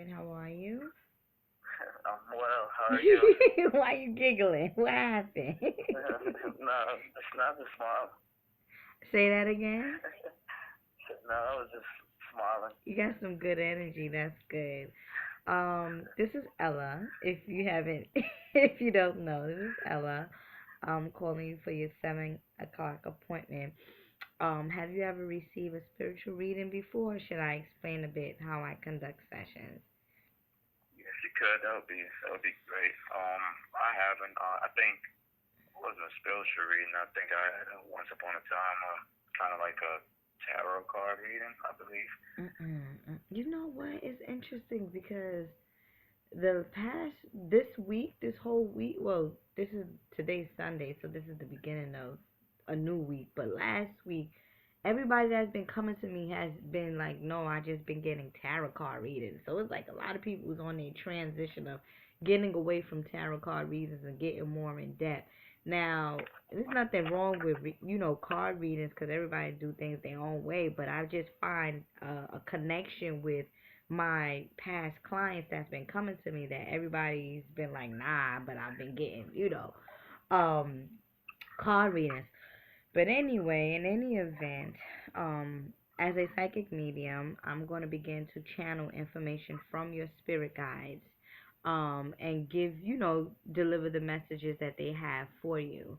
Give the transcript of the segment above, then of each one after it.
How are you? I'm well. How are you? Why you giggling? What happened? No, it's not the smile. Say that again. No, I was just smiling. You got some good energy. That's good. This is Ella. If you haven't, if you don't know, this is Ella. I'm calling you for your 7 o'clock appointment. Have you ever received a spiritual reading before? Or should I explain a bit how I conduct sessions? If you could, that would be great. I haven't. I think it wasn't a spiritual reading. I think I had once upon a time, kind of like a tarot card reading, I believe. You know what? It's interesting because the past this week, this whole week, well, this is today's Sunday, so this is the beginning of a new week. But last week, everybody that's been coming to me has been like, no, I just been getting tarot card readings. So it's like a lot of people was on their transition of getting away from tarot card readings and getting more in depth. Now, there's nothing wrong with card readings because everybody do things their own way. But I just find a connection with my past clients that's been coming to me that everybody's been like, nah, but I've been getting, um, card readings. But anyway, in any event, as a psychic medium, I'm going to begin to channel information from your spirit guides, and deliver the messages that they have for you.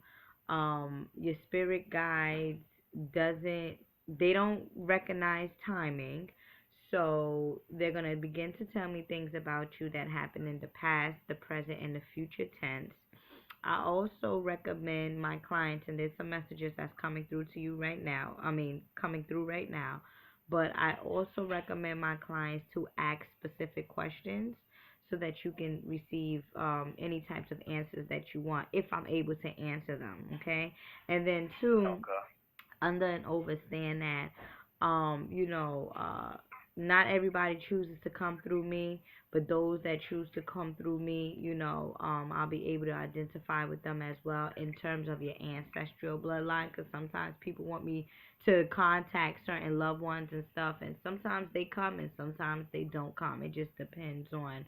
Your spirit guides doesn't, they don't recognize timing. So they're going to begin to tell me things about you that happened in the past, the present, and the future tense. I also recommend my clients, and there's some messages that's coming through to you right now. I mean, coming through right now. But I also recommend my clients to ask specific questions so that you can receive any types of answers that you want if I'm able to answer them. Okay. And then, two, Okay. under and overstand that not everybody chooses to come through me, but those that choose to come through me, I'll be able to identify with them as well in terms of your ancestral bloodline, because sometimes people want me to contact certain loved ones and stuff, and sometimes they come and sometimes they don't come. It just depends on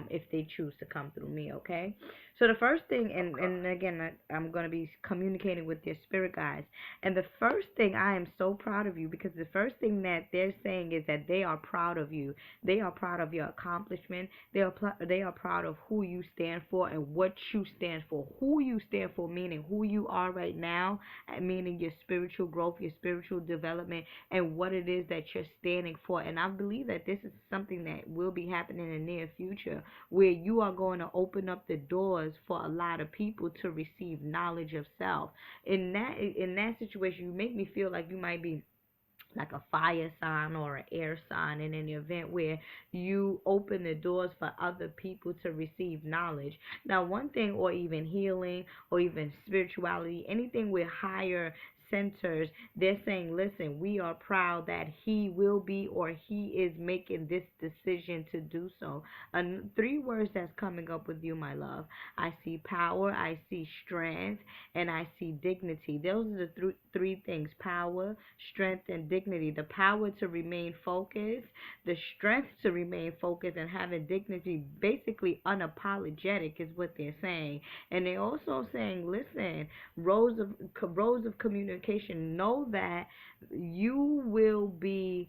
if they choose to come through me. Okay, so the first thing, Okay. and again, I'm going to be communicating with your spirit guides, and the first thing, I am so proud of you, because the first thing that they're saying is that they are proud of you. They are proud of your accomplishment. They are proud of who you stand for and what you stand for. Who you stand for, meaning who you are right now, and meaning your spiritual growth, your spiritual development, and what it is that you're standing for. And I believe that this is something that will be happening in the near future, where you are going to open up the doors for a lot of people to receive knowledge of self. In that situation, you make me feel like you might be like a fire sign or an air sign, in an event where you open the doors for other people to receive knowledge. Now, one thing, or even healing, or even spirituality, anything with higher centers, they're saying, listen, we are proud that he will be, or he is making this decision to do so. And three words that's coming up with you, my love: I see power, I see strength, and I see dignity. Those are the three things: power, strength, and dignity. The power to remain focused, the strength to remain focused, and having dignity, basically unapologetic, is what they're saying. And they're also saying, listen, rows of communication, know that you will be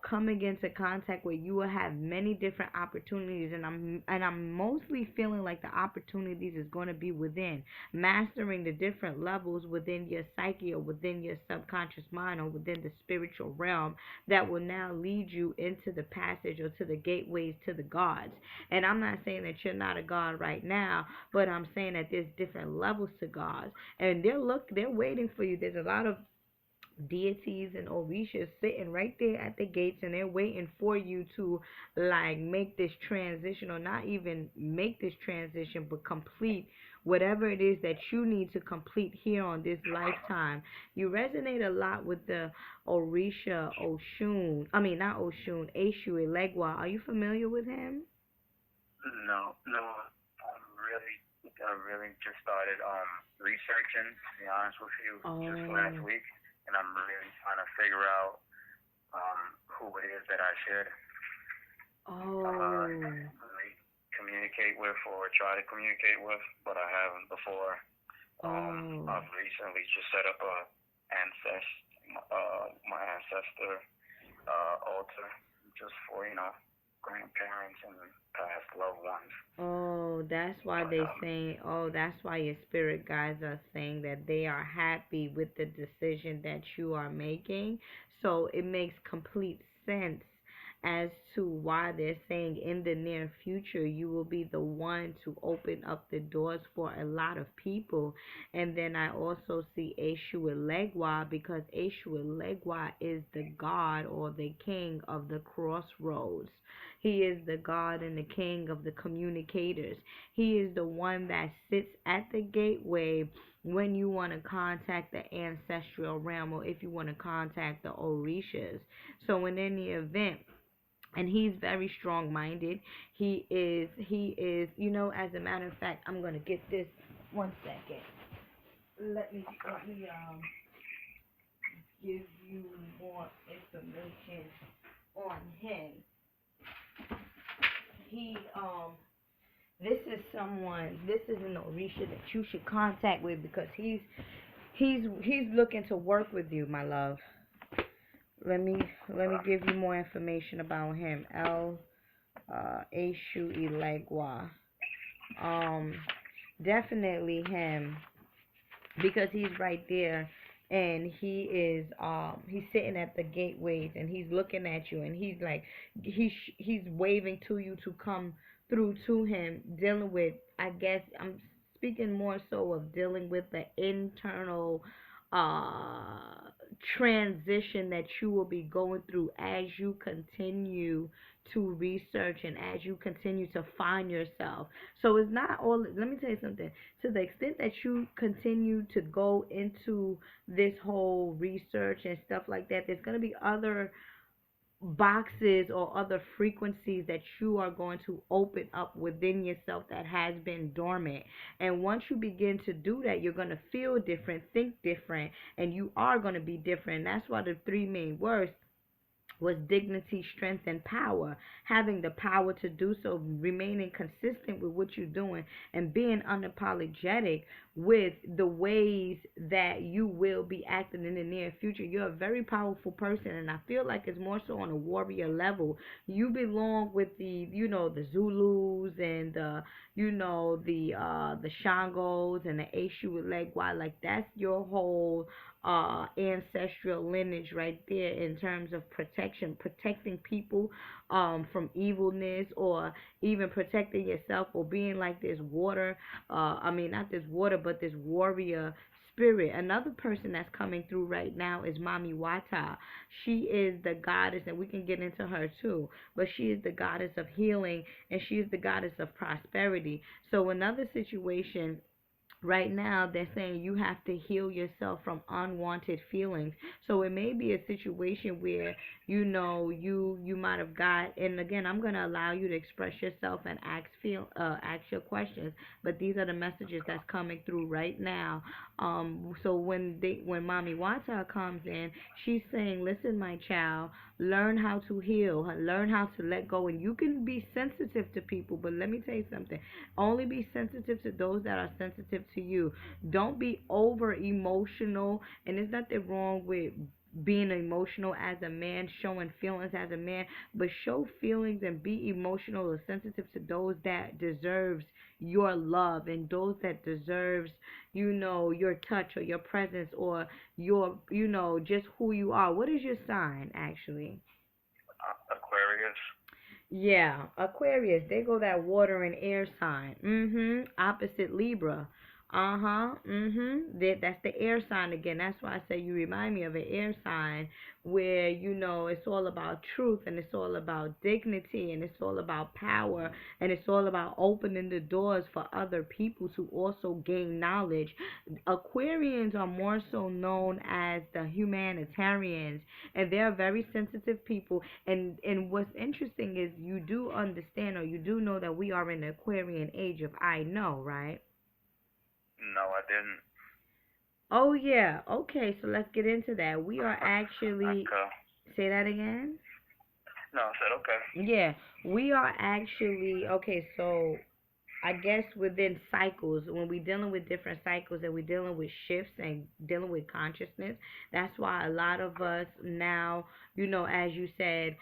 coming into contact where you will have many different opportunities, and I'm mostly feeling like the opportunities is going to be within mastering the different levels within your psyche, or within your subconscious mind, or within the spiritual realm, that will now lead you into the passage, or to the gateways to the gods. And I'm not saying that you're not a god right now, but I'm saying that there's different levels to gods, and they're waiting for you. There's a lot of deities and orishas sitting right there at the gates, and they're waiting for you to, like, make this transition, or not even make this transition, but complete whatever it is that you need to complete here on this lifetime. You resonate a lot with the Orisha Oshun. I mean, not Oshun, Eshu Elegua. Are you familiar with him? No, no. I really just started researching. To be honest with you, just last Oh, week, and I'm really trying to figure out who it is that I should Oh. really communicate with or try to communicate with, but I haven't before. Oh. I've recently just set up a my ancestor altar just for grandparents and past loved ones. Oh, that's why But they saying, oh, that's why your spirit guides are saying that they are happy with the decision that you are making. So it makes complete sense as to why they're saying in the near future you will be the one to open up the doors for a lot of people. And then I also see Eshu Elegwa, because Eshu Elegwa is the god or the king of the crossroads. He is the God and the King of the communicators. He is the one that sits at the gateway when you want to contact the ancestral realm, or if you want to contact the Orishas. So in any event, and he's very strong minded. As a matter of fact, I'm gonna get this 1 second. Let me give you more information on him. He this is an Orisha that you should contact with, because he's looking to work with you, my love. Let me give you more information about him. Eshu Ilegwa. Definitely him, because he's right there, and he's sitting at the gateways, and he's looking at you, and he's like he's waving to you to come through to him, dealing with, I guess I'm speaking more so of dealing with the internal uh transition that you will be going through as you continue to research and as you continue to find yourself. So it's not all, let me tell you something, to the extent that you continue to go into this whole research and stuff like that, there's going to be other boxes or other frequencies that you are going to open up within yourself that has been dormant. And once you begin to do that, you're going to feel different, think different, and you are going to be different. That's why the three main words was dignity, strength, and power. Having the power to do so, remaining consistent with what you're doing, and being unapologetic with the ways that you will be acting in the near future. You're a very powerful person, and I feel like it's more so on a warrior level. You belong with the Zulus and the Shangos and the Eshu Legwa. Like, that's your whole ancestral lineage right there, in terms of protection, protecting people from evilness, or even protecting yourself, or being like this water, I mean, not this water, but this warrior spirit. Another person that's coming through right now is Mami Wata. She is the goddess, and we can get into her too, but she is the goddess of healing, and she is the goddess of prosperity. So another situation right now, they're saying you have to heal yourself from unwanted feelings. So it may be a situation where you might have got, and again, I'm going to allow you to express yourself and ask your questions, but these are the messages that's coming through right now. So when Mommy Wata comes in, she's saying, listen, my child, learn how to heal, learn how to let go. And you can be sensitive to people, but let me tell you something, only be sensitive to those that are sensitive to you. Don't be over emotional, and there's nothing wrong with being emotional as a man, showing feelings as a man, but show feelings and be emotional or sensitive to those that deserves your love, and those that deserves your touch or your presence, or your just who you are. What is your sign, actually? Aquarius. Yeah, Aquarius. They go that water and air sign. Opposite Libra. That's the air sign again. That's why I say you remind me of an air sign, where it's all about truth, and it's all about dignity, and it's all about power, and it's all about opening the doors for other people to also gain knowledge. Aquarians are more so known as the humanitarians, and they're very sensitive people. And what's interesting is, you do understand, or you do know, that we are in the Aquarian age of I know, right? No, I didn't. Oh yeah. Okay, so let's get into that. We are actually, say that again. No, I said okay. Yeah, we are actually okay. So I guess within cycles, when we're dealing with different cycles and we're dealing with shifts and dealing with consciousness, that's why a lot of us now, as you said,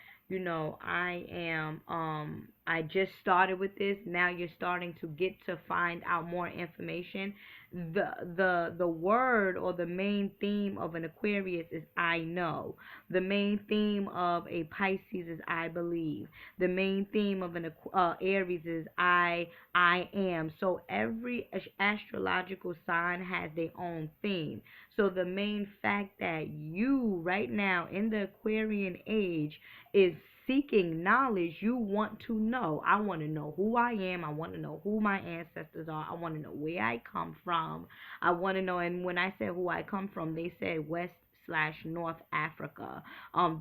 I just started with this. Now you're starting to get to find out more information. The word or the main theme of an Aquarius is I know. The main theme of a Pisces is I believe. The main theme of an Aries is I am. So every astrological sign has their own theme. So the main fact that you right now in the Aquarian age is seeking knowledge, you want to know. I want to know who I am. I want to know who my ancestors are. I want to know where I come from. I want to know, and when I said who I come from, they said West/North Africa,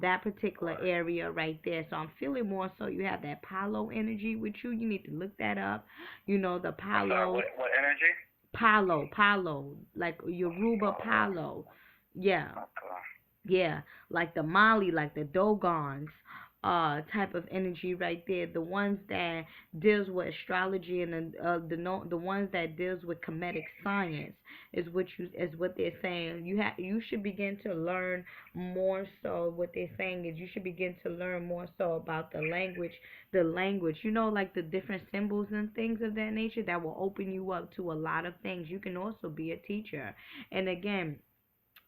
that particular area right there. So I'm feeling more so you have that Palo energy with you. You need to look that up. The I'm sorry, Palo, what energy? Palo, like Yoruba Oh, Palo. Yeah, okay. yeah, like the Mali, like the Dogons, type of energy right there. The ones that deals with astrology and the no, the ones that deals with comedic science is what they're saying. You should begin to learn more so. What they're saying is you should begin to learn more so about the language. Like the different symbols and things of that nature that will open you up to a lot of things. You can also be a teacher, and again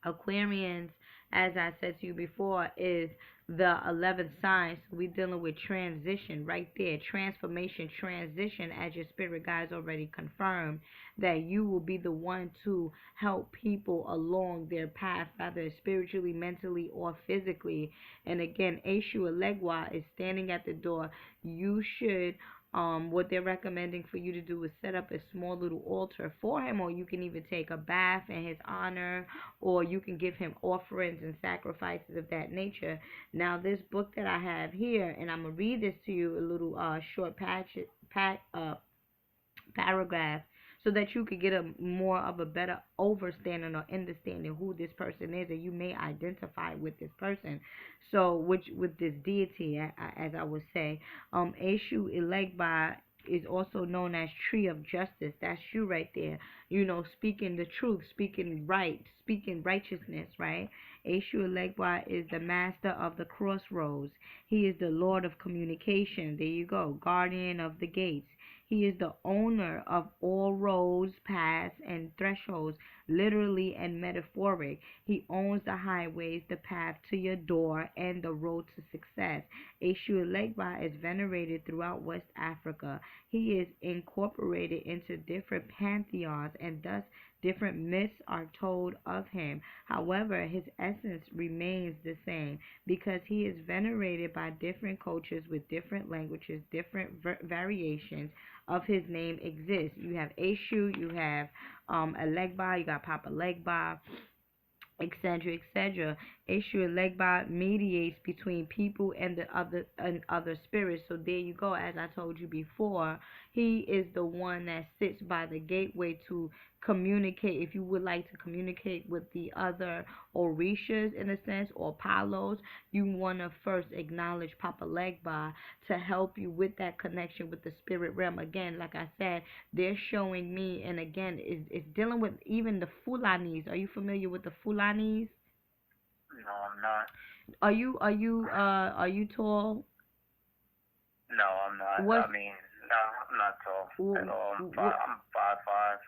Aquarians, as I said to you before, is the 11th sign. So we're dealing with transition right there. Transformation, transition, as your spirit guides already confirmed, that you will be the one to help people along their path, either spiritually, mentally, or physically. And again, Eshu Elegwa is standing at the door. You should what they're recommending for you to do is set up a small little altar for him, or you can even take a bath in his honor, or you can give him offerings and sacrifices of that nature. Now, this book that I have here, and I'm gonna read this to you, a little short paragraph, so that you could get a more of a better understanding or understanding who this person is, and you may identify with this person. So, which with this deity, as I would say, Eshu Elegba is also known as Tree of Justice. That's you right there. Speaking the truth, speaking right, speaking righteousness, right? Eshu Elegba is the master of the crossroads. He is the Lord of communication. There you go. Guardian of the gates. He is the owner of all roads, paths, and thresholds, literally and metaphoric. He owns the highways, the path to your door, and the road to success. Eshu Elegba is venerated throughout West Africa. He is incorporated into different pantheons, and thus different myths are told of him. However, his essence remains the same because he is venerated by different cultures with different languages, different variations of his name exist. You have Eshu, you have Elegba, you got Papa Legba, etc., etc. Eshu Legba mediates between people and the other spirits. So there you go. As I told you before, he is the one that sits by the gateway to communicate. If you would like to communicate with the other Orishas in a sense, or Palos, you want to first acknowledge Papa Legba to help you with that connection with the spirit realm. Again, like I said, they're showing me, and again, it's dealing with even the Fulanis. Are you familiar with the Fulanis? No, I'm not. Are you tall? No, I'm not. What's I mean, no, I'm not tall at all. I'm 5'5",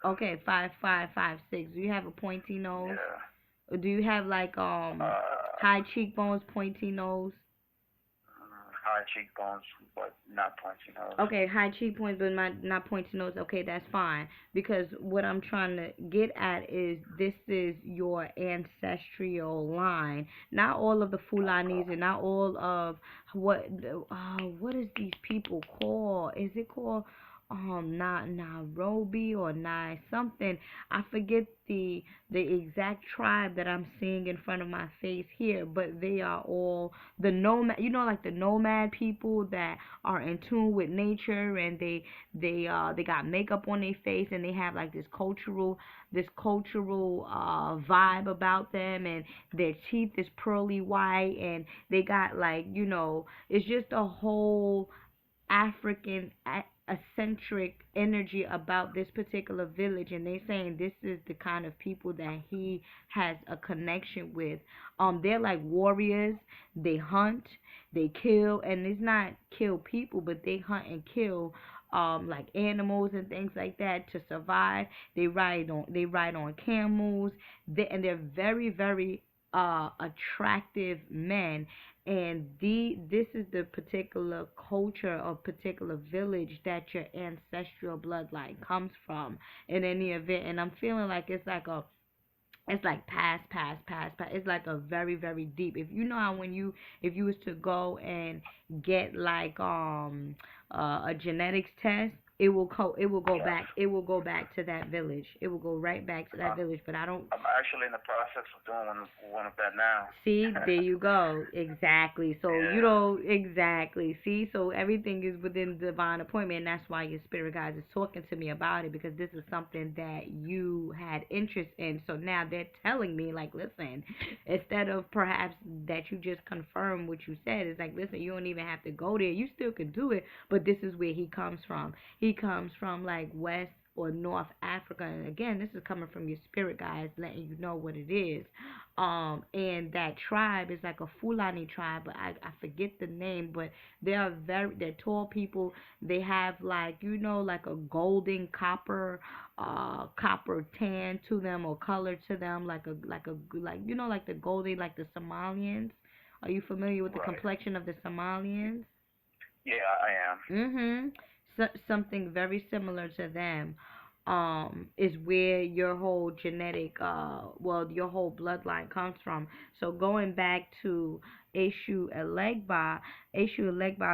5'6". Okay, 5'5", 5'6". Do you have a pointy nose? Yeah. Or do you have like high cheekbones, pointy nose? High cheekbones, but not pointy nose. Okay, high cheekbones, but not pointy nose. Okay, that's fine. Because what I'm trying to get at is this is your ancestral line. Not all of the Fulanis and not all of what is these people called? Is it called? not Nairobi or Nai something. I forget the exact tribe that I'm seeing in front of my face here, but they are all the nomad, like the nomad people that are in tune with nature, and they got makeup on their face, and they have like this cultural vibe about them, and their teeth is pearly white, and they got like, it's just a whole African eccentric energy about this particular village, and they saying this is the kind of people that he has a connection with. They're like warriors. They hunt, they kill, and it's not kill people, but they hunt and kill like animals and things like that to survive. They ride on camels. They're very, very attractive men, and this is the particular culture or particular village that your ancestral bloodline comes from in any event. And I'm feeling like it's like past. It's like a very, very deep. If you know how if you was to go and get like a genetics test, it will go Yeah. back. It will go back to that village. It will go right back to that village. But I don't. I'm actually in the process of doing one of that now. See, there you go. Exactly. So you Yeah. don't exactly see. So everything is within divine appointment, and that's why your spirit guides is talking to me about it, because this is something that you had interest in. So now they're telling me, like, listen, instead of perhaps that you just confirm what you said, it's like, listen, you don't even have to go there. You still could do it, but this is where he comes from. He comes from like West or North Africa, and again, this is coming from your spirit guides, letting you know what it is. And that tribe is like a Fulani tribe, but I forget the name, but they're tall people. They have like, like a golden copper tan to them, or color to them, like the golden, like the Somalians. Are you familiar with the Right. complexion of the Somalians? Yeah, I am. Mm-hmm. Something very similar to them. Is where your whole your whole bloodline comes from. So going back to Eshu Elegba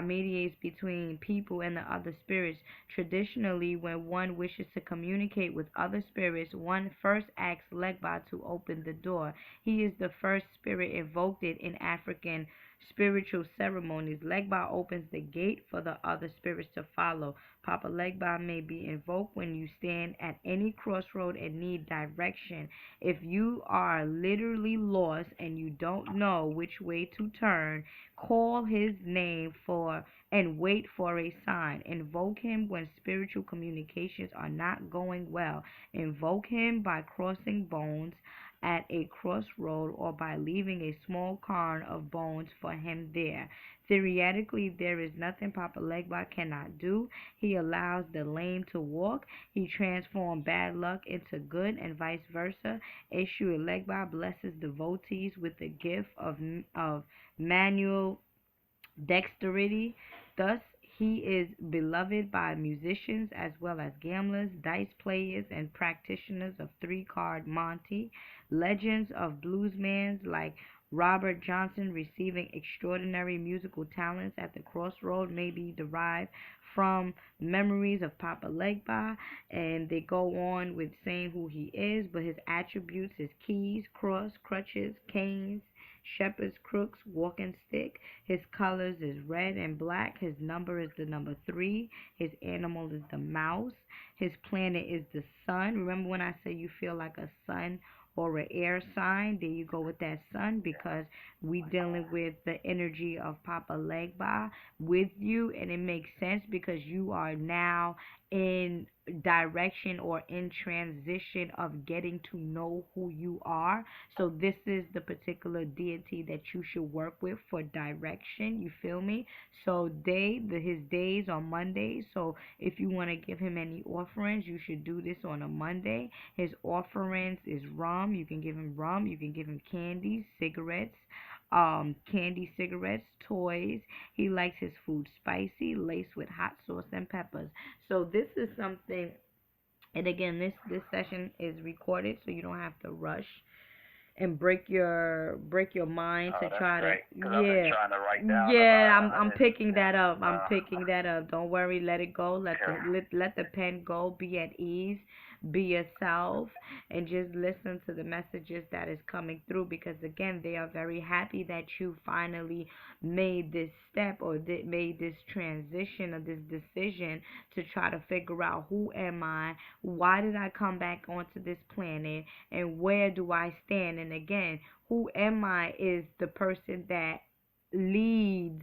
mediates between people and the other spirits. Traditionally, when one wishes to communicate with other spirits, one first asks Legba to open the door. He is the first spirit invoked in African spiritual ceremonies. Legba opens the gate for the other spirits to follow. Papa Legba may be invoked when you stand at any crossroad and need direction. If you are literally lost and you don't know which way to turn, call his name for and wait for a sign. Invoke him when spiritual communications are not going well. Invoke him by crossing bones at a crossroad, or by leaving a small cairn of bones for him there. Theoretically, there is nothing Papa Legba cannot do. He allows the lame to walk. He transforms bad luck into good, and vice versa. Eshu Legba blesses devotees with the gift of manual dexterity. Thus, he is beloved by musicians as well as gamblers, dice players, and practitioners of three-card Monte. Legends of bluesmen like Robert Johnson receiving extraordinary musical talents at the crossroad may be derived from memories of Papa Legba, and they go on with saying who he is, but his attributes is keys, cross, crutches, canes, shepherd's crooks, walking stick. His colors is red and black. His number is the number 3. His animal is the mouse. His planet is the sun. Remember when I say you feel like a sun or an air sign? There you go with that sun, because we dealing with the energy of Papa Legba with you, and it makes sense because you are now in direction or in transition of getting to know who you are. So this is the particular deity that you should work with for direction. You feel me? So his days are Mondays. So if you want to give him any offerings, you should do this on a Monday. His offerings is rum. You can give him rum. You can give him candy, cigarettes, cigarettes, toys. He likes his food spicy, laced with hot sauce and peppers. So this is something, and again, this session is recorded, so you don't have to rush. and break your mind to Oh, that's try to, great. Because I've been yeah. trying to write down a Yeah, lot. I'm I just, picking that up. I'm picking uh, that up. Don't worry, let it go. okay. Let the pen go. Be at ease. Be yourself and just listen to the messages that is coming through, because again, they are very happy that you finally made this step, or made this transition, or this decision to try to figure out, who am I? Why did I come back onto this planet? And where do I stand? And again, who am I is the person that leads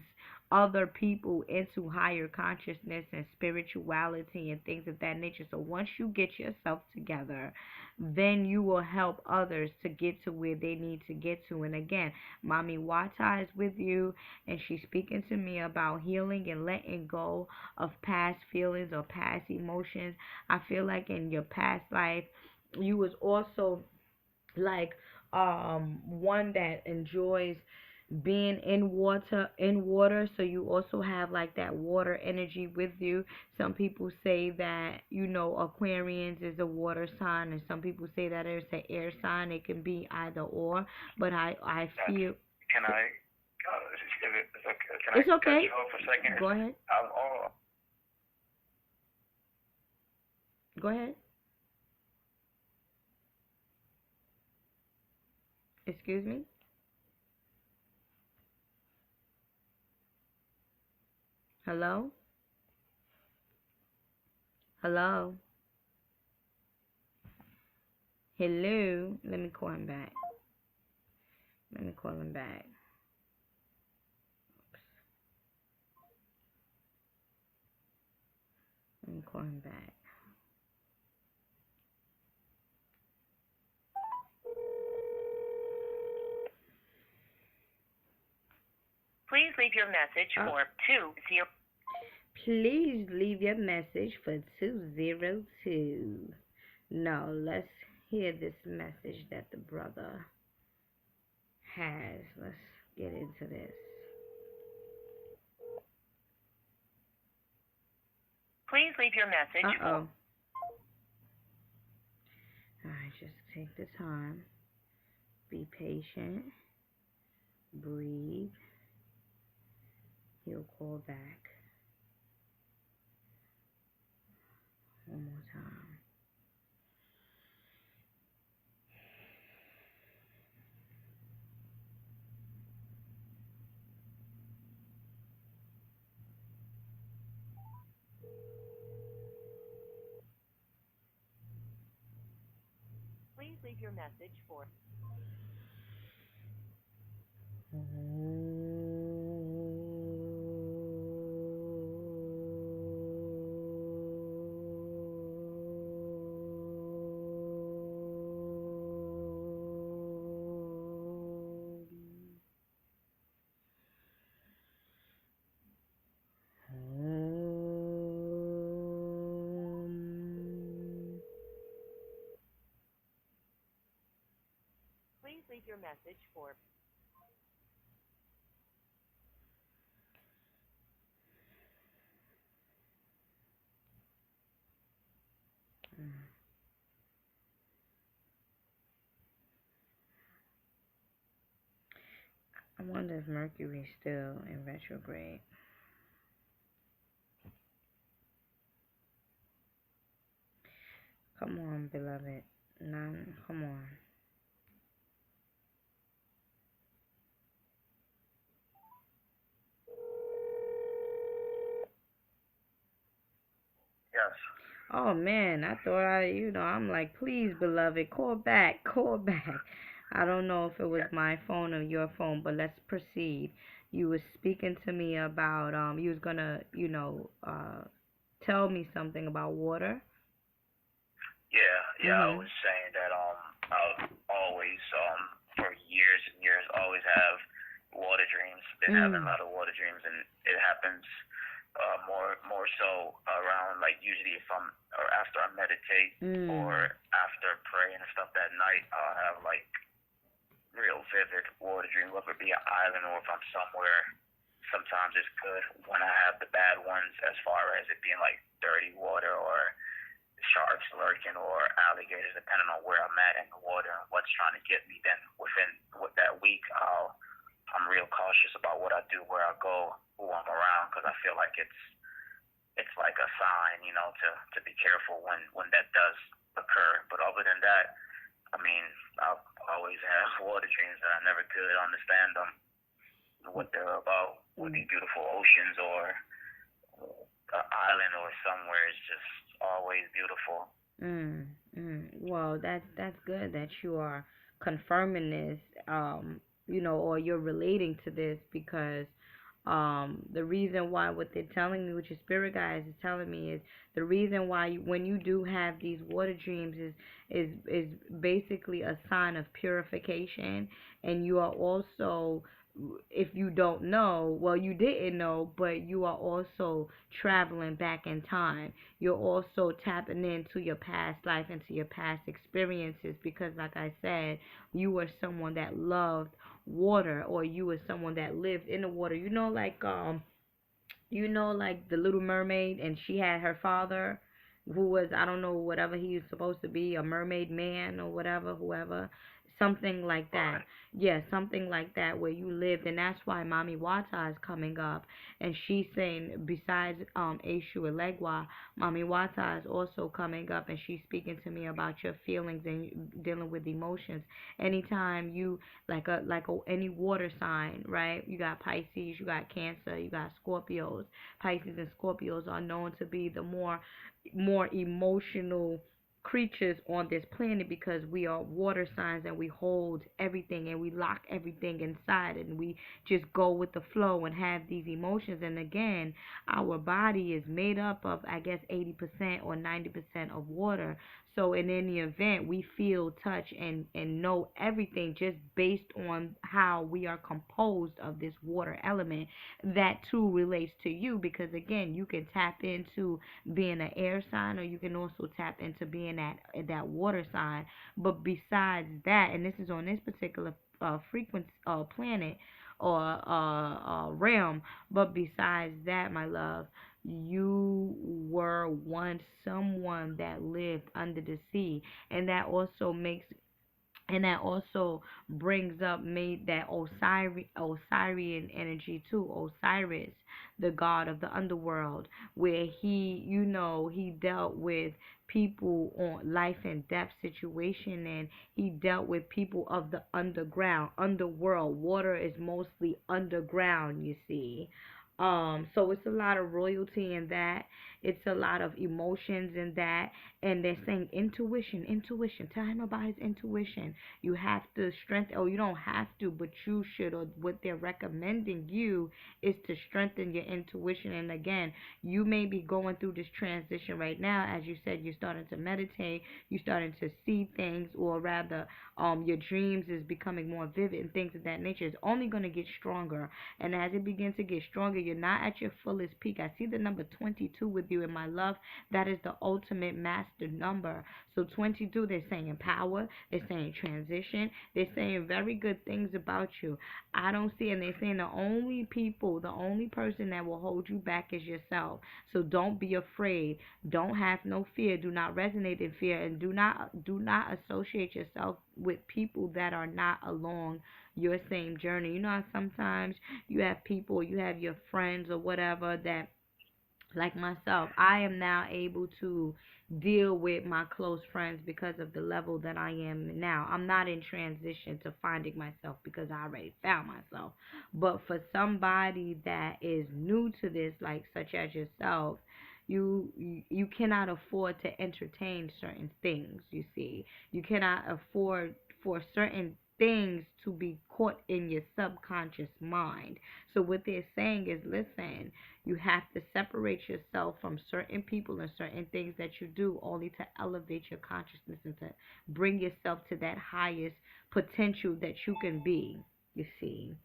other people into higher consciousness and spirituality and things of that nature. So once you get yourself together, then you will help others to get to where they need to get to. And again, Mommy Wata is with you, and she's speaking to me about healing and letting go of past feelings or past emotions. I feel like in your past life, you was also like one that enjoys being in water, so you also have like that water energy with you. Some people say that, Aquarians is a water sign, and some people say that it's an air sign. It can be either or, but I That's, feel can I, if it's okay, can I it's cut okay. you off for a second? Go ahead. I'm all, Go ahead. Excuse me. Hello. Hello. Hello. Let me call him back. Let me call him back. Let me call him back. Please leave your message for 20. Please leave your message for 202. Now, let's hear this message that the brother has. Let's get into this. Please leave your message for. Alright, just take the time. Be patient. Breathe. He'll call back. One more time. Please leave your message for. Please leave your message for. I wonder if Mercury's still in retrograde. Come on, beloved. None. Come on. yes. Oh man, I thought I'm like, please, beloved, call back, call back. I don't know if it was my phone or your phone, but let's proceed. You was speaking to me about you was gonna, tell me something about water. Yeah, I Mhm. was saying that I've always for years and years always have water dreams. Been having a Mm. lot of water dreams, and it happens more so around like usually if I'm or after I meditate or Mm. after praying and stuff that night. I'll have like real vivid water dreams, whether it be an island or if I'm somewhere. Sometimes it's good when I have the bad ones, as far as it being like dirty water or sharks lurking or alligators, depending on where I'm at in the water and what's trying to get me. Then with that week, I'm real cautious about what I do, where I go, who I'm around, because I feel like it's like a sign, to be careful when that does occur. But other than that, I mean, I've always had water dreams and I never could understand them, what they're about. With these beautiful oceans or an island or somewhere, it's just always beautiful. Well, that's good that you are confirming this, or you're relating to this because the reason why what they're telling me, what your spirit guides is telling me, is the reason why when you do have these water dreams is basically a sign of purification, and you are also, if you don't know, well, you didn't know, but you are also traveling back in time. You're also tapping into your past life, into your past experiences, because like I said, you were someone that loved water, or you were someone that lived in the water. Like the Little Mermaid, and she had her father who was, I don't know, whatever he was supposed to be, a mermaid man or whatever, whoever, something like that. Yeah, something like that, where you lived. And that's why Mami Wata is coming up, and she's saying, besides Eshu Elegwa, Mami Wata is also coming up, and she's speaking to me about your feelings and dealing with emotions. Anytime you, any water sign, right? You got Pisces, you got Cancer, you got Scorpios. Pisces and Scorpios are known to be the more emotional creatures on this planet, because we are water signs, and we hold everything and we lock everything inside, and we just go with the flow and have these emotions. And again, our body is made up of, I guess, 80% or 90% of water. So in any event, we feel, touch, and know everything just based on how we are composed of this water element. That too relates to you, because again, you can tap into being an air sign, or you can also tap into being that water sign. But besides that, and this is on this particular frequency planet, or realm, but besides that, my love, you were once someone that lived under the sea, and that also brings up, made that Osirian energy too. Osiris, the god of the underworld, where he dealt with people on life and death situation, and he dealt with people of the underworld. Water is mostly underground, you see. So it's a lot of royalty in that. It's a lot of emotions in that. And they're saying intuition. Tell him about his intuition. You have to strengthen, or you don't have to, but you should, or what they're recommending you is to strengthen your intuition. And again, you may be going through this transition right now. As you said, you're starting to meditate, you're starting to see things, or rather, your dreams is becoming more vivid and things of that nature. It's only going to get stronger. And as it begins to get stronger, you're not at your fullest peak. I see the number 22 with you, in my love. That is the ultimate master number. So 22, they're saying power, they're saying transition, they're saying very good things about you. I don't see, and they're saying the only person that will hold you back is yourself. So don't be afraid. Don't have no fear. Do not resonate in fear, and do not associate yourself with people that are not along your same journey. You know how sometimes you have people, you have your friends or whatever that, like myself, I am now able to deal with my close friends because of the level that I am now. I'm not in transition to finding myself, because I already found myself. But for somebody that is new to this, like such as yourself, you cannot afford to entertain certain things, you see. You cannot afford for certain things to be caught in your subconscious mind. So what they're saying is, listen, you have to separate yourself from certain people and certain things that you do, only to elevate your consciousness and to bring yourself to that highest potential that you can be, you see.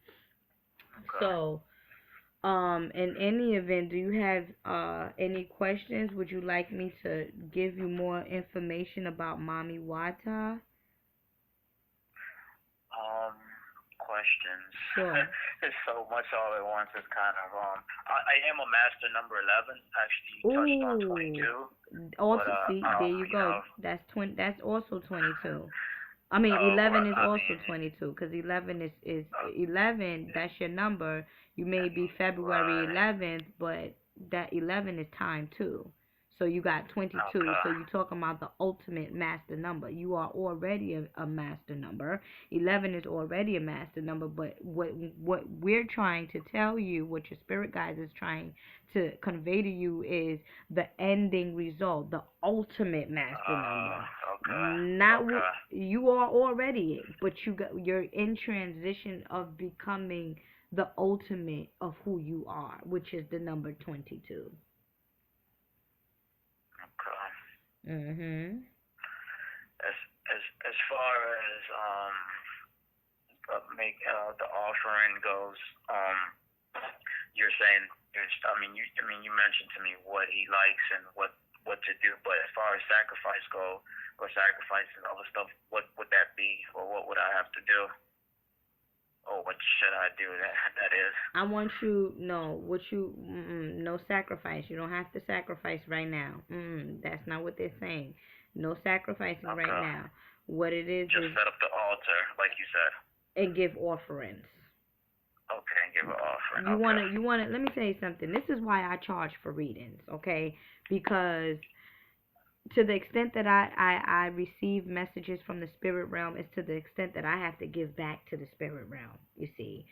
So, in any event, do you have any questions? Would you like me to give you more information about Mami Wata? questions. Sure. There's so much all at once. It's kind of I am a master number 11. Actually, you touched on 22. Also, But see, there you go. know, That's 20. That's also 22. I mean, oh, 11 is I also mean, 22 because 11 is uh, 11. That's your number. You may be February right. 11th, but that 11 is time too. So you got 22. So Okay. you're talking about the ultimate master number. You are already a master number. 11 is already a master number. But what we're trying to tell you, what your spirit guides is trying to convey to you, is the ending result, the ultimate master number. Okay. Not what Okay. you are already, but you're in transition of becoming the ultimate of who you are, which is the number 22. Okay. Mhm. As far as the offering goes, you're saying you mentioned to me what he likes and what to do, but as far as sacrifice go or sacrifice and other stuff, what would that be, or what would I have to do, or what should I do? That is. I want you no sacrifice. You don't have to sacrifice right now. That's not what they're saying. No sacrificing right Okay. now. What it is Just set up the altar, like you said. and give offerings. Okay, and give an offering. You wanna let me tell you something. This is why I charge for readings, okay? Because to the extent that I receive messages from the spirit realm is to the extent that I have to give back to the spirit realm, you see.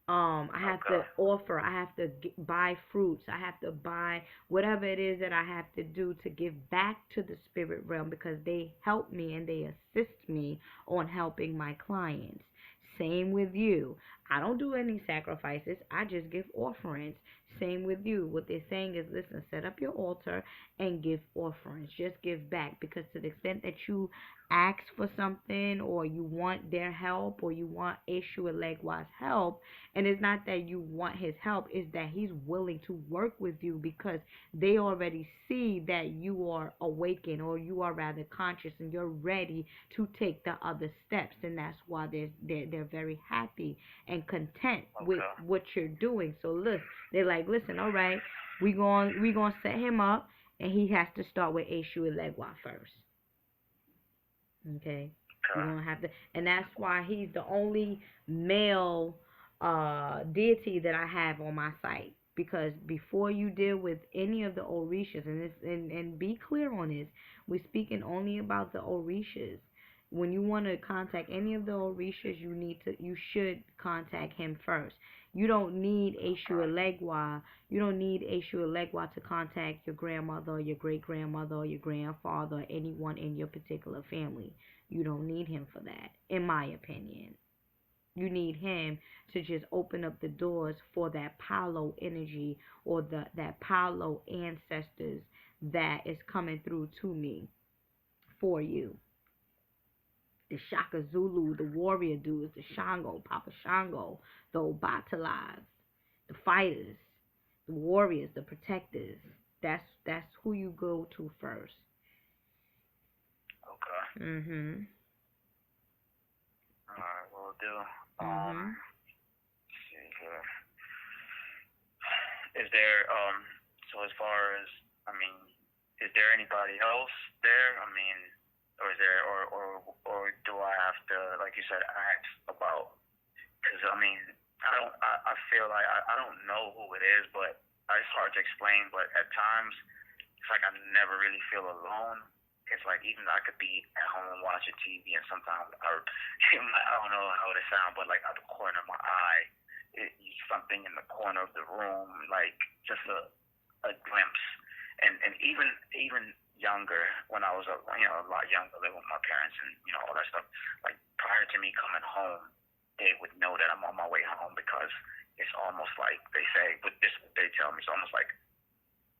I have to offer, I have to buy fruits, I have to buy whatever it is that I have to do to give back to the spirit realm because they help me and they assist me on helping my clients. Same with you. I don't do any sacrifices. I just give offerings. Same with you. What they're saying is, listen, set up your altar and give offerings. Just give back, because to the extent that you ask for something or you want their help or you want Eshu Elegwa's help, and it's not that you want his help, it's that he's willing to work with you because they already see that you are awakened, or you are rather conscious, and you're ready to take the other steps, and that's why they're very happy and content with what you're doing. So look, they're like, listen, all right, we going to set him up, and he has to start with Eshu Elegwa first. Okay, you're gonna have to, and that's why he's the only male deity that I have on my site. Because before you deal with any of the Orishas, and be clear on this, we're speaking only about the Orishas. When you want to contact any of the Orishas, you should contact him first. You don't need Eshu Elegwa. You don't need Eshu Elegwa to contact your grandmother or your great grandmother or your grandfather or anyone in your particular family. You don't need him for that, in my opinion. You need him to just open up the doors for that Palo energy, or that Palo ancestors that is coming through to me for you. The Shaka Zulu, the warrior dudes, the Shango, Papa Shango, the Obatalas, the fighters, the warriors, the protectors. That's who you go to first. Okay. Mhm. Alright, will do. Mhm. Let's see here. Is there so as far as is there anybody else there? Or is there or do I have to, like you said, ask about? Because I feel like I don't know who it is, but it's hard to explain. But at times it's like I never really feel alone. It's like even I could be at home watching TV, and sometimes I don't know how to sound, but like out the corner of my eye, something in the corner of the room, like just a glimpse. And even younger, when I was a lot younger, living with my parents and all that stuff. Like prior to me coming home, they would know that I'm on my way home, because it's almost like they say, but this is what they tell me, it's almost like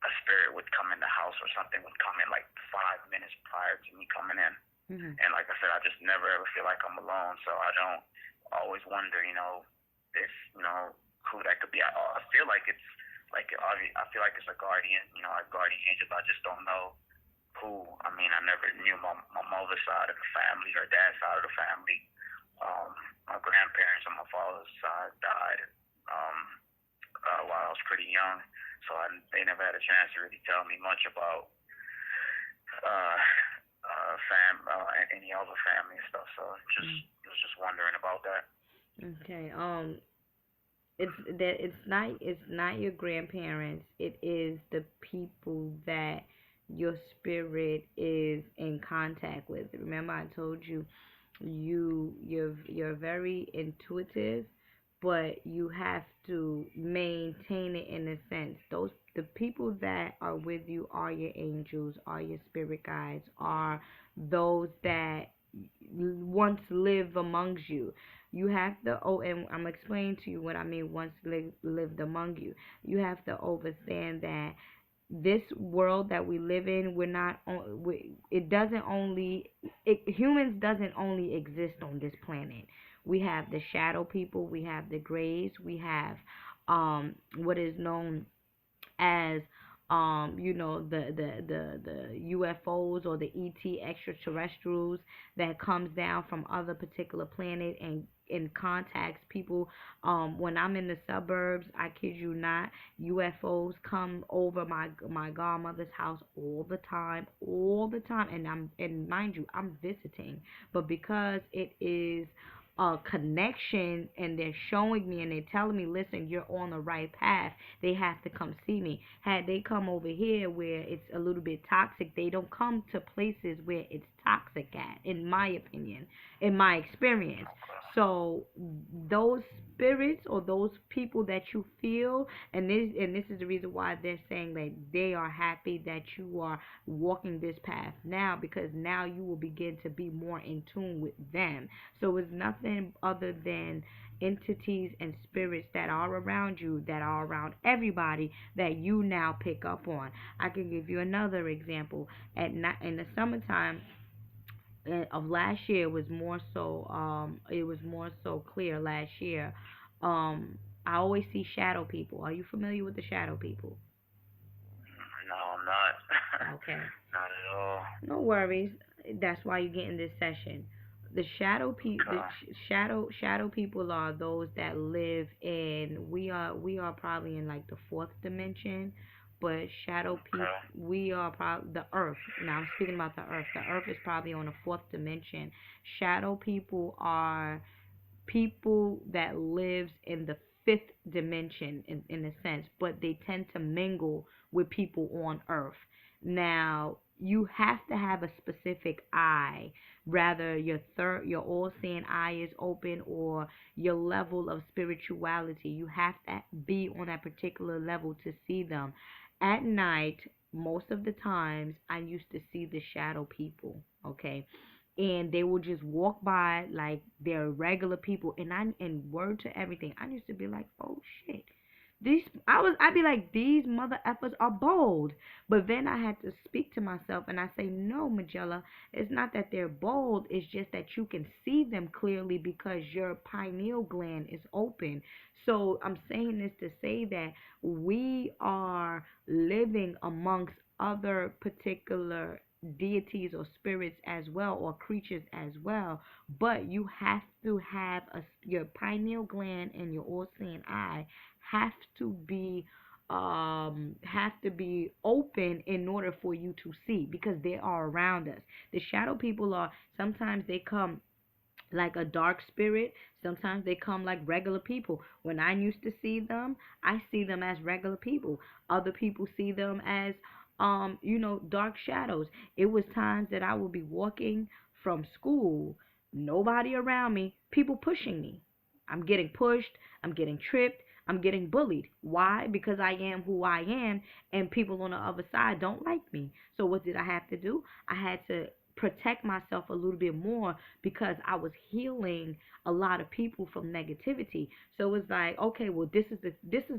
a spirit would come in the house, or something would come in like 5 minutes prior to me coming in. Mhm. And like I said, I just never ever feel like I'm alone. So I don't always wonder, if who that could be. I feel like it's I feel like it's a guardian, a guardian angel. But I just don't know who. I never knew my mother's side of the family, or dad's side of the family, Um, my grandparents on my father's side died um, while I was pretty young, so they never had a chance to really tell me much about uh, any other family and stuff. So was just wondering about that. Okay. It's not your grandparents. It is the people that your spirit is in contact with. Remember, I told you you're very intuitive, but you have to maintain it in a sense. The people that are with you are your angels, are your spirit guides, are those that once live amongst you. You have to, and I'm explaining to you what I mean once lived among you. You have to understand that this world that we live in, we're not on, it doesn't only, humans doesn't only exist on this planet. We have the shadow people, we have the grays, we have what is known as the UFOs or the ET extraterrestrials that comes down from other particular planet and contacts people. When I'm in the suburbs, I kid you not, UFOs come over my godmother's house all the time, and mind you, I'm visiting, but because it is a connection and they're showing me and they're telling me, listen, you're on the right path, they have to come see me. Had they come over here where it's a little bit toxic, they don't come to places where it's toxic at, in my opinion, in my experience. So those spirits or those people that you feel, and this is the reason why they're saying that they are happy that you are walking this path now, because now you will begin to be more in tune with them. So it's nothing other than entities and spirits that are around you, that are around everybody, that you now pick up on. I can give you another example. At night in the summertime of last year, it was more so clear last year. I always see shadow people. Are you familiar with the shadow people? No, I'm not. Okay. Not at all. No worries. That's why you get in this session. The shadow people are those that live in, we are probably in like the fourth dimension, but shadow people, we are probably the earth. Now I'm speaking about the earth. The earth is probably on the fourth dimension. Shadow people are people that lives in the fifth dimension in a sense, but they tend to mingle with people on earth. Now you have to have a specific eye, rather your all seeing eye is open, or your level of spirituality. You have to be on that particular level to see them. At night, most of the times I used to see the shadow people, okay? And they would just walk by like they're regular people, and word to everything, I used to be like, oh shit, I'd be like, these mother effers are bold. But then I had to speak to myself and I say, no, Magella, it's not that they're bold, it's just that you can see them clearly because your pineal gland is open. So I'm saying this to say that we are living amongst other particular deities or spirits as well, or creatures as well, but you have to have your pineal gland and your all-seeing eye have to be open in order for you to see, because they are around us. The shadow people are, sometimes they come like a dark spirit, sometimes they come like regular people. When I used to see them, I see them as regular people. Other people see them as dark shadows. It was times that I would be walking from school, nobody around me, people pushing me. I'm getting pushed, I'm getting tripped, I'm getting bullied. Why? Because I am who I am, and people on the other side don't like me. So what did I have to do? I had to protect myself a little bit more, because I was healing a lot of people from negativity. So it's like, okay, well, this is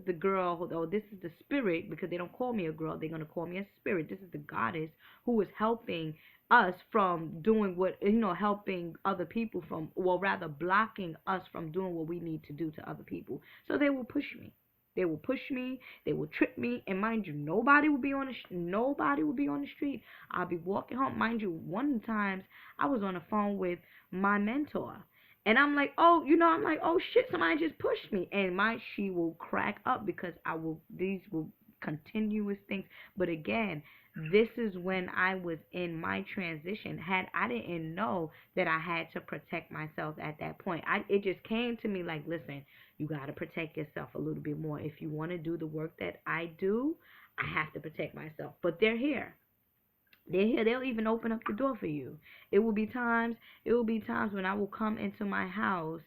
the girl, or this is the spirit, because they don't call me a girl, they're gonna call me a spirit. This is the goddess who is helping us from doing helping other people from, well, rather blocking us from doing what we need to do to other people. So they will push me. They will push me. They will trip me. And mind you, nobody will be on the street. I'll be walking home. Mind you, one of the times I was on the phone with my mentor, And I'm like, oh shit, somebody just pushed me. And she will crack up because these will continuous things. But again, this is when I was in my transition. I didn't know that I had to protect myself at that point. It just came to me like, listen, you got to protect yourself a little bit more. If you want to do the work that I do, I have to protect myself. But they're here. They're here. They'll even open up the door for you. It will be times. It will be times when I will come into my house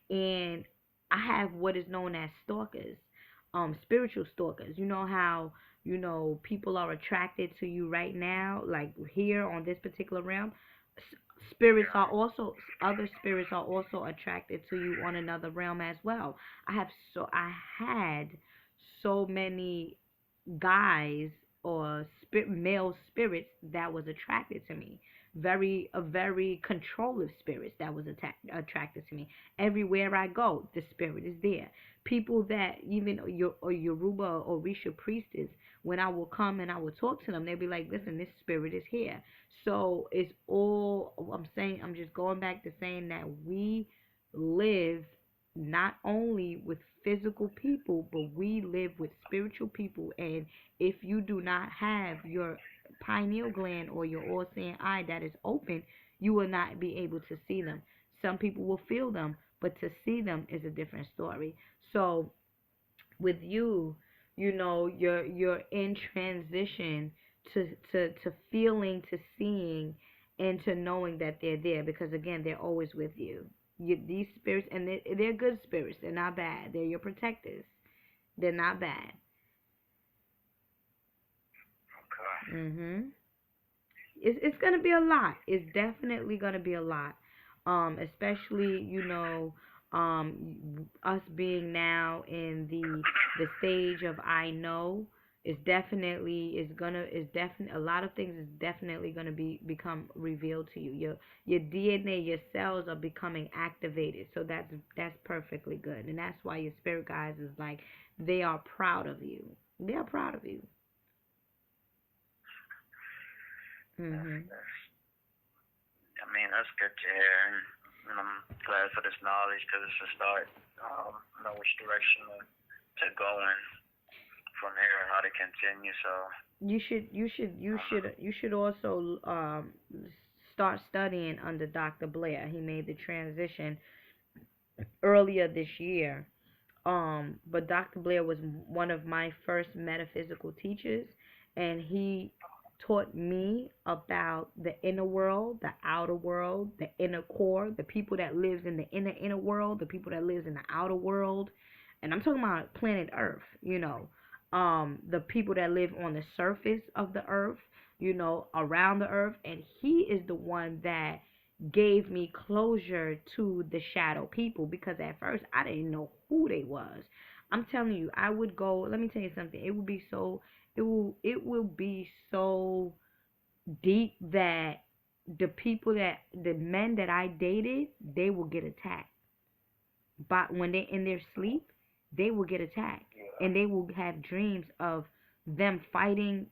and I have what is known as stalkers, spiritual stalkers. You know how people are attracted to you right now, like here on this particular realm. Spirits are also other spirits are also attracted to you on another realm as well. I had so many guys or male spirits that was attracted to me. Very controlling spirits that was attracted to me. Everywhere I go, the spirit is there. People that even Yoruba or Orisha priestess, when I will come and I will talk to them, they'll be like, listen, this spirit is here. So it's all I'm saying. I'm just going back to saying that we live not only with physical people, but we live with spiritual people. And if you do not have your pineal gland or your all-seeing eye that is open, you will not be able to see them. Some people will feel them, but to see them is a different story. So with you, you're in transition to feeling, to seeing, and to knowing that they're there, because again, they're always with you. These spirits, and they're good spirits. They're not bad. They're your protectors. They're not bad. Okay. It's gonna be a lot. It's definitely gonna be a lot. Especially us being now in the stage of I know. A lot of things is definitely gonna become revealed to you. Your DNA, your cells are becoming activated. So that's perfectly good, and that's why your spirit guides is like, they are proud of you. They are proud of you. I mean, that's good to hear, and I'm glad for this knowledge because it's a start. Know which direction to go in from here and how to continue. So you should also start studying under Dr. Blair. He made the transition earlier this year. But Dr. Blair was one of my first metaphysical teachers, and he taught me about the inner world, the outer world, the inner core, the people that lives in the inner world, the people that lives in the outer world. And I'm talking about planet Earth, the people that live on the surface of the earth, around the earth. And he is the one that gave me closure to the shadow people, because at first I didn't know who they was. I'm telling you, I would go, let me tell you something. It will be so deep that the men that I dated, they will get attacked. But when they're in their sleep, they will get attacked, and they will have dreams of them fighting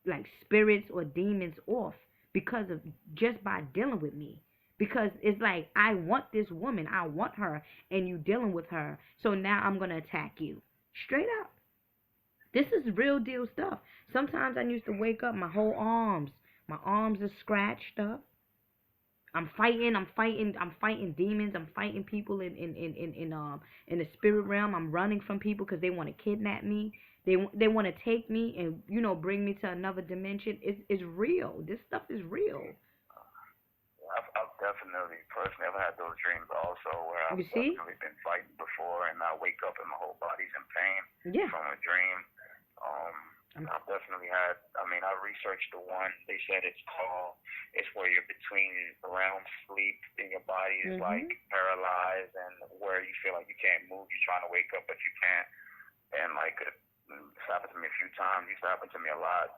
like spirits or demons off, because of just by dealing with me. Because it's like, I want this woman, I want her, and you dealing with her, so now I'm gonna attack you. Straight up. This is real deal stuff. Sometimes I used to wake up, my arms are scratched up. I'm fighting demons. I'm fighting people in the spirit realm. I'm running from people because they want to kidnap me. They want to take me and bring me to another dimension. It's real. This stuff is real. I've definitely personally ever had those dreams also, where I've definitely been fighting before, and I wake up and my whole body's in pain from a dream. I've definitely had. I mean, I researched the one. They said it's where you're between realm sleep and your body is like paralyzed, and where you feel like you can't move. You're trying to wake up, but you can't. And like it's happened to me a few times. It used to happen to me a lot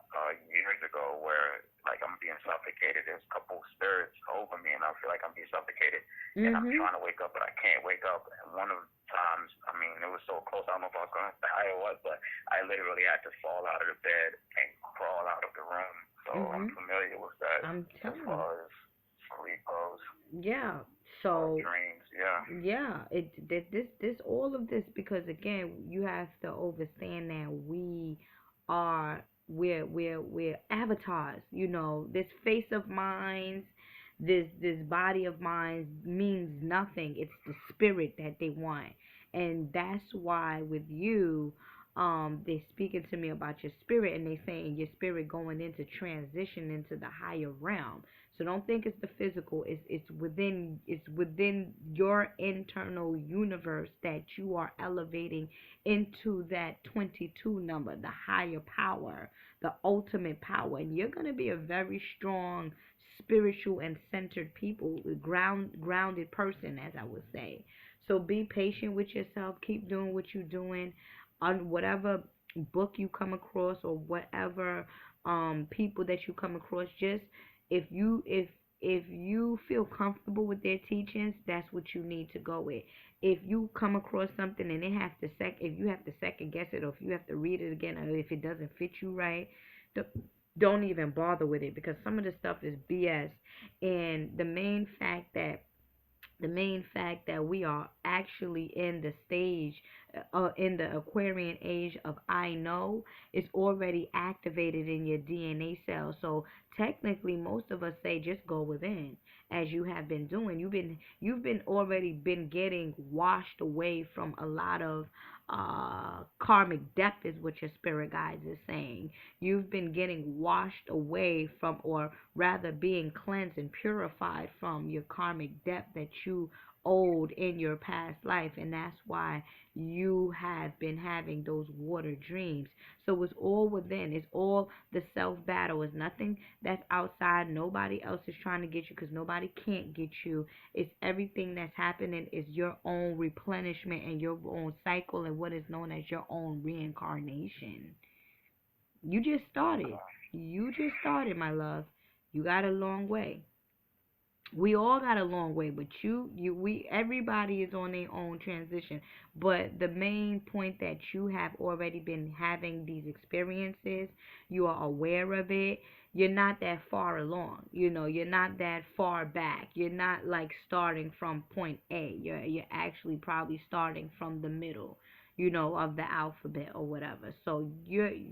years ago, where like I'm being suffocated. There's a couple spirits over me, and I feel like I'm being suffocated, and I'm trying to wake up, but I can't wake up. And one of the times, I mean, it was so close. I don't know if I was going to die or what, but I literally had to fall out of the bed and crawl out of the room. So I'm familiar with that. I'm telling as far as sleep goes. Yeah. So dreams. Yeah, this all of this, because again, you have to understand that we're avatars. You know, this face of minds, this body of minds means nothing. It's the spirit that they want, and that's why with you, they're speaking to me about your spirit, and they saying your spirit going into transition into the higher realm. So don't think it's the physical. It's within your internal universe that you are elevating into that 22 number, the higher power, the ultimate power. And you're gonna be a very strong, spiritual and centered people, grounded person, as I would say. So be patient with yourself. Keep doing what you're doing. On whatever book you come across or whatever people that you come across, just if you feel comfortable with their teachings, that's what you need to go with. If you come across something and if you have to second guess it, or if you have to read it again, or if it doesn't fit you right, don't even bother with it, because some of the stuff is BS. And the main fact that we are actually in the stage, in the Aquarian age of I know, is already activated in your DNA cells. So technically, most of us say just go within, as you have been doing. You've been already been getting washed away from a lot of karmic debt, is what your spirit guides is saying. You've been getting washed away from, or rather being cleansed and purified from, your karmic debt that you owed in your past life, and that's why you have been having those water dreams. So it's all within. It's all the self battle. It's nothing that's outside. Nobody else is trying to get you, because nobody can't get you. It's everything that's happening is your own replenishment and your own cycle, and what is known as your own reincarnation. You just started. You just started, my love. You got a long way. We all got a long way, but everybody is on their own transition. But the main point that you have already been having these experiences, you are aware of it. You're not that far along. You're not that far back. You're not like starting from point A. You're actually probably starting from the middle, of the alphabet or whatever. So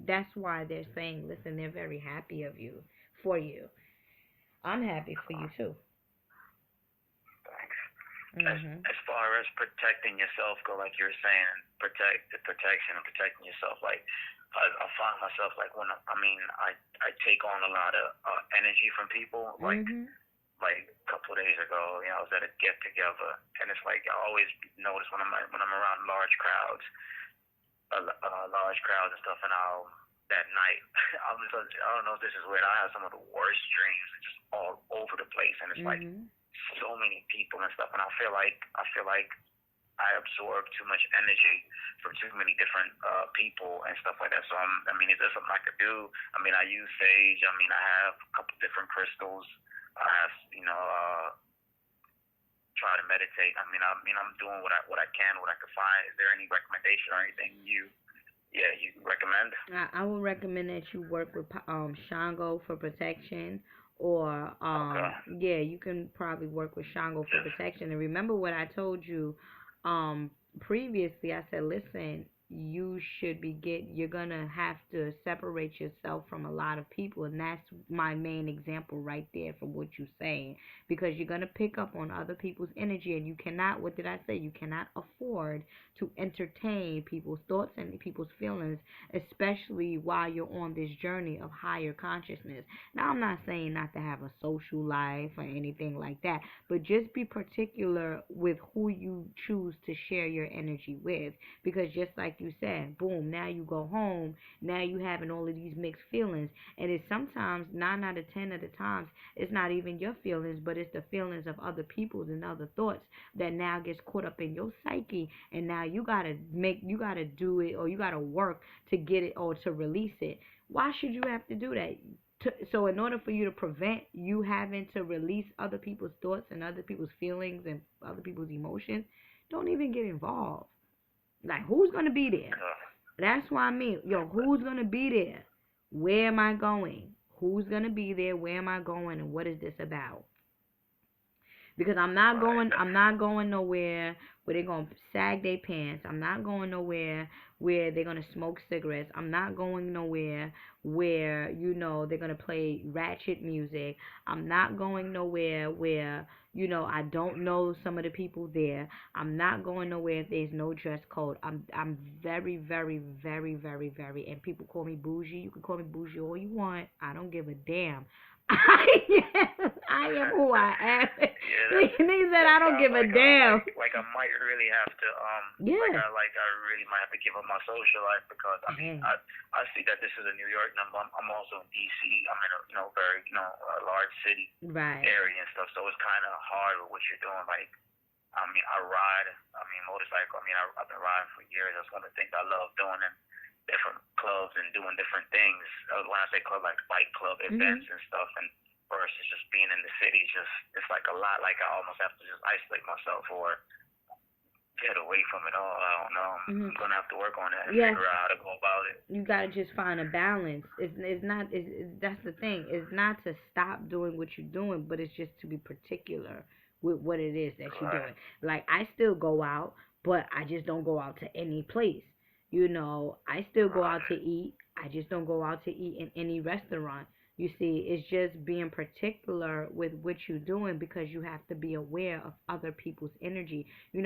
that's why they're saying, listen, they're very happy of you, for you. I'm happy for you too. Mhm. As far as protecting yourself go, like you were saying, protect the protection and protecting yourself. Like I find myself like I take on a lot of energy from people. Mhm. Like a couple of days ago, I was at a get together, and it's like I always notice when I'm around large crowds and stuff, and that night I don't know if this is weird. I have some of the worst dreams, just all over the place, and it's like Mhm. so many people and stuff, and I feel like I absorb too much energy from too many different people and stuff like that. So is there something I could do? I use sage. I have a couple different crystals. I have try to meditate. I'm doing what I can, what I can find. Is there any recommendation or anything you recommend? I would recommend that you work with Shango for protection, or Okay. yeah, you can probably work with Shango for protection. And remember what I told you previously. I said, listen, you're gonna have to separate yourself from a lot of people, and that's my main example right there from what you're saying, because you're gonna pick up on other people's energy, and you cannot, what did I say, you cannot afford to entertain people's thoughts and people's feelings, especially while you're on this journey of higher consciousness. Now, I'm not saying not to have a social life or anything like that, but just be particular with who you choose to share your energy with, because just like you said, boom, now you go home, now you having all of these mixed feelings, and it's sometimes 9 out of 10 of the times it's not even your feelings, but it's the feelings of other people's and other thoughts that now gets caught up in your psyche, and now you gotta do it, or you gotta work to get it or to release it. Why should you have to do that? So in order for you to prevent you having to release other people's thoughts and other people's feelings and other people's emotions, don't even get involved. Like, who's gonna be there? That's why who's gonna be there? Where am I going? Who's gonna be there? Where am I going? And what is this about? because I'm not going nowhere where they're gonna sag their pants. I'm not going nowhere where they're gonna smoke cigarettes. I'm not going nowhere where they're gonna play ratchet music. I'm not going nowhere where I don't know some of the people there. I'm not going nowhere if there's no dress code. I'm very, very, very, very, very, and people call me bougie. You can call me bougie all you want. I don't give a damn. I am who I am. Yeah, Niggas said I don't give a damn. Like I might really have to I really might have to give up my social life because I see that this is a New York number. I'm also in DC. I'm in a very a large city area and stuff. So it's kind of hard with what you're doing. Like I ride. Motorcycle. I've been riding for years. That's one of the things I love doing in different clubs and doing different things. When I say club, like bike club events and stuff, and versus just being in the city, it's like a lot. Like I almost have to just isolate myself or get away from it all. I don't know. I'm gonna have to work on that and figure out how to go about it. You gotta just find a balance. It's not. That's the thing. It's not to stop doing what you're doing, but it's just to be particular with what it is that you're doing. Like I still go out, but I just don't go out to any place. I still go out to eat. I just don't go out to eat in any restaurant. You see, it's just being particular with what you're doing because you have to be aware of other people's energy. You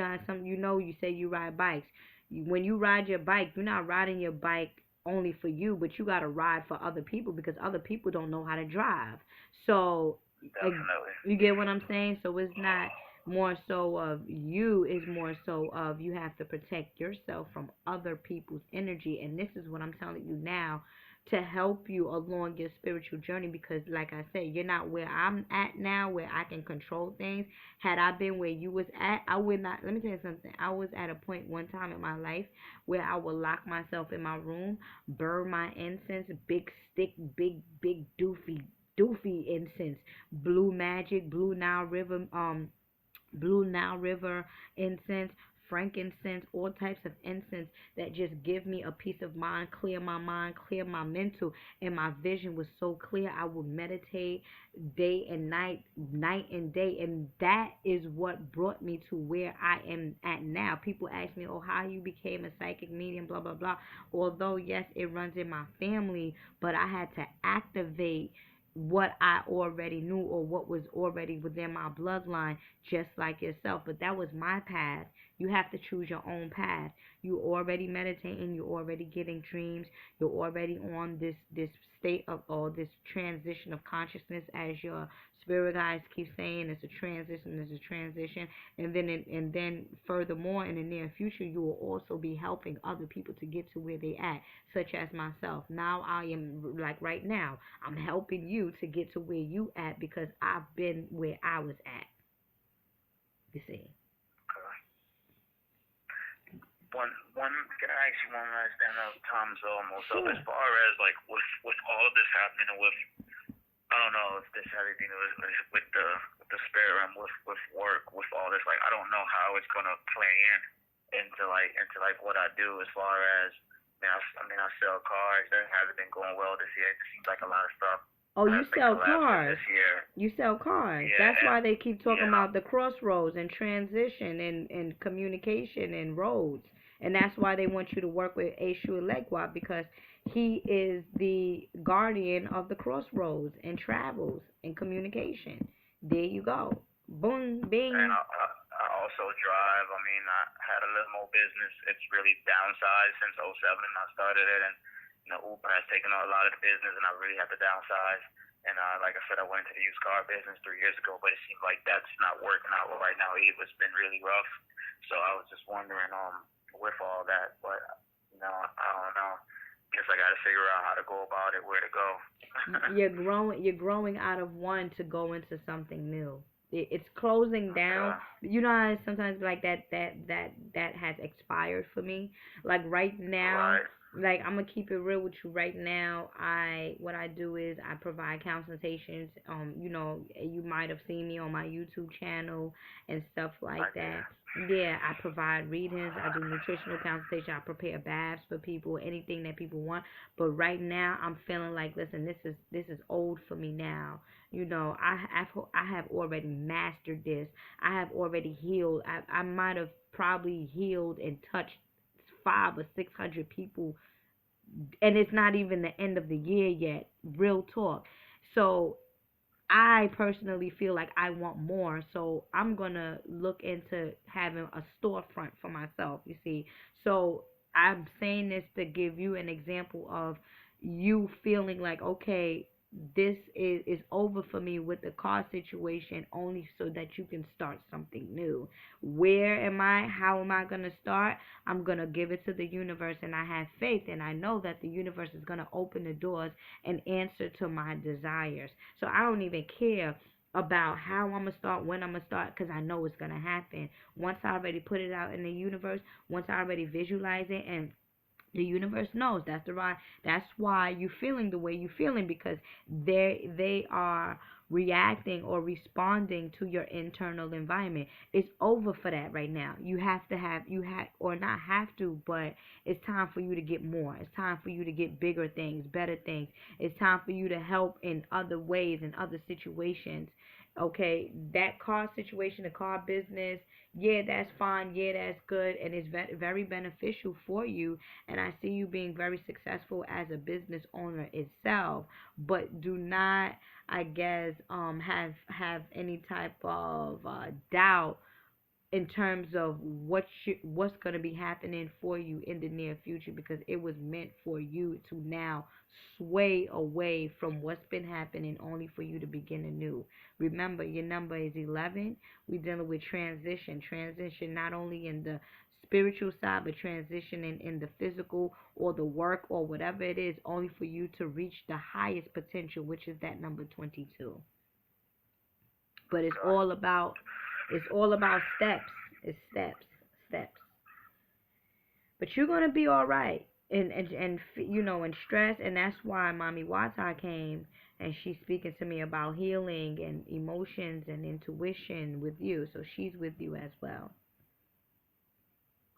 say you ride bikes. When you ride your bike, you're not riding your bike only for you, but you got to ride for other people because other people don't know how to drive. So, you get what I'm saying? So it's not more so of you, is more so of you have to protect yourself from other people's energy. And this is what I'm telling you now to help you along your spiritual journey, because like I said, you're not where I'm at now where I can control things. Had I been where you was at, I would not. Let me tell you something. I was at a point one time in my life where I would lock myself in my room, burn my incense, big stick, big doofy incense, blue magic, blue Nile River incense, frankincense, all types of incense that just give me a peace of mind, clear my mind, clear my mental, and my vision was so clear. I would meditate day and night and day, and that is what brought me to where I am at now. People ask me, how you became a psychic medium, blah, blah, blah. Although, yes, it runs in my family, but I had to activate what I already knew or what was already within my bloodline, just like yourself. But that was my path. You have to choose your own path. You already meditating, you're already getting dreams, you're already on this state of, or this transition of consciousness, as your spirit guides keep saying. It's a transition, and then furthermore, in the near future, you will also be helping other people to get to where they at, such as myself. Now I am, like right now, I'm helping you to get to where you at because I've been where I was at. You see. Can I ask you one last thing? Time's almost up. As far as like with all of this happening, and with I don't know if this has anything to do with the spirit realm, with work, with all this. Like I don't know how it's gonna play into what I do. As far as I sell cars. That hasn't been going well this year. It seems like a lot of stuff. Oh, you sell cars. You sell cars. Yeah, that's why they keep talking about the crossroads and transition and communication and roads. And that's why they want you to work with Eshu Elegwa, because he is the guardian of the crossroads and travels and communication. There you go. Boom, bing. And I also drive. I had a limo business. It's really downsized since '07. I started it, and Uber has taken on a lot of the business, and I really had to downsize. And like I said, I went into the used car business 3 years ago, but it seems like that's not working out well right now either. It's been really rough. So I was just wondering, with all that, but I don't know. Guess I got to figure out how to go about it, where to go. You're growing out of one to go into something new. It's closing down. You know how sometimes like that has expired for me. Like right now, like I'm gonna keep it real with you right now. What I do is I provide consultations. You know, you might have seen me on my YouTube channel and stuff like that. Yeah, I provide readings. I do nutritional consultation. I prepare baths for people, anything that people want. But right now, I'm feeling like, listen, this is old for me now. You know, I have already mastered this. I have already healed. I might have probably healed and touched 500 or 600 people, and it's not even the end of the year yet. Real talk. So I personally feel like I want more, so I'm gonna look into having a storefront for myself. You see, so I'm saying this to give you an example of you feeling like, okay, this is over for me with the car situation, only so that you can start something new. Where am I? How am I gonna start? I'm gonna give it to the universe, and I have faith, and I know that the universe is gonna open the doors and answer to my desires. So I don't even care about how I'm going to start, when I'm going to start, because I know it's going to happen. Once I already put it out in the universe, once I already visualize it, and the universe knows. That's why you're feeling the way you're feeling, because they are reacting or responding to your internal environment. It's over for that right now. You have, or not have to, but it's time for you to get more. It's time for you to get bigger things, better things. It's time for you to help in other ways, in other situations. Okay, that car situation, the car business, yeah, that's fine. Yeah, that's good, and it's very beneficial for you. And I see you being very successful as a business owner itself. But do not, I guess, have any type of doubt in terms of what's going to be happening for you in the near future, because it was meant for you to now sway away from what's been happening, only for you to begin anew. Remember, your number is 11. We're dealing with transition not only in the spiritual side, but transition in the physical or the work or whatever it is, only for you to reach the highest potential, which is that number 22. But it's all about steps. It's steps. But you're gonna be all right. And you know, and stress, and that's why Mommy Wata came, and she's speaking to me about healing and emotions and intuition with you. So she's with you as well.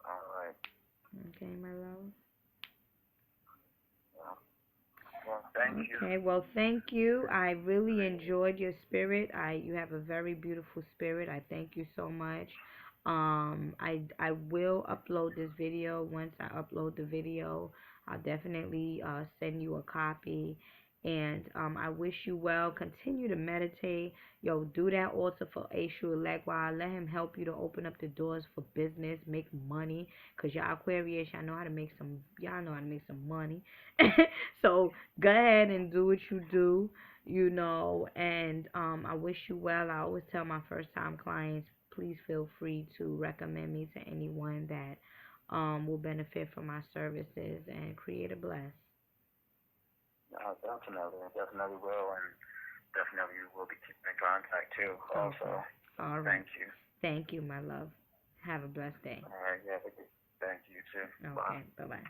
All right. Okay, my love. Well, thank you. Okay, well, thank you. I really enjoyed your spirit. You have a very beautiful spirit. I thank you so much. I will upload this video. Once I upload the video, I'll definitely send you a copy. And I wish you well. Continue to meditate. Yo, do that also for Aishu Legwa. Let him help you to open up the doors for business, make money. Cause y'all Aquarius, y'all know how to make some money. So go ahead and do what you do, you know. And I wish you well. I always tell my first time clients, please feel free to recommend me to anyone that will benefit from my services and create a bless. Definitely will, and definitely will be keeping in contact too. Also, Okay. All right. thank you. Thank you, my love. Have a blessed day. All right, yeah, thank you too. Okay, bye bye.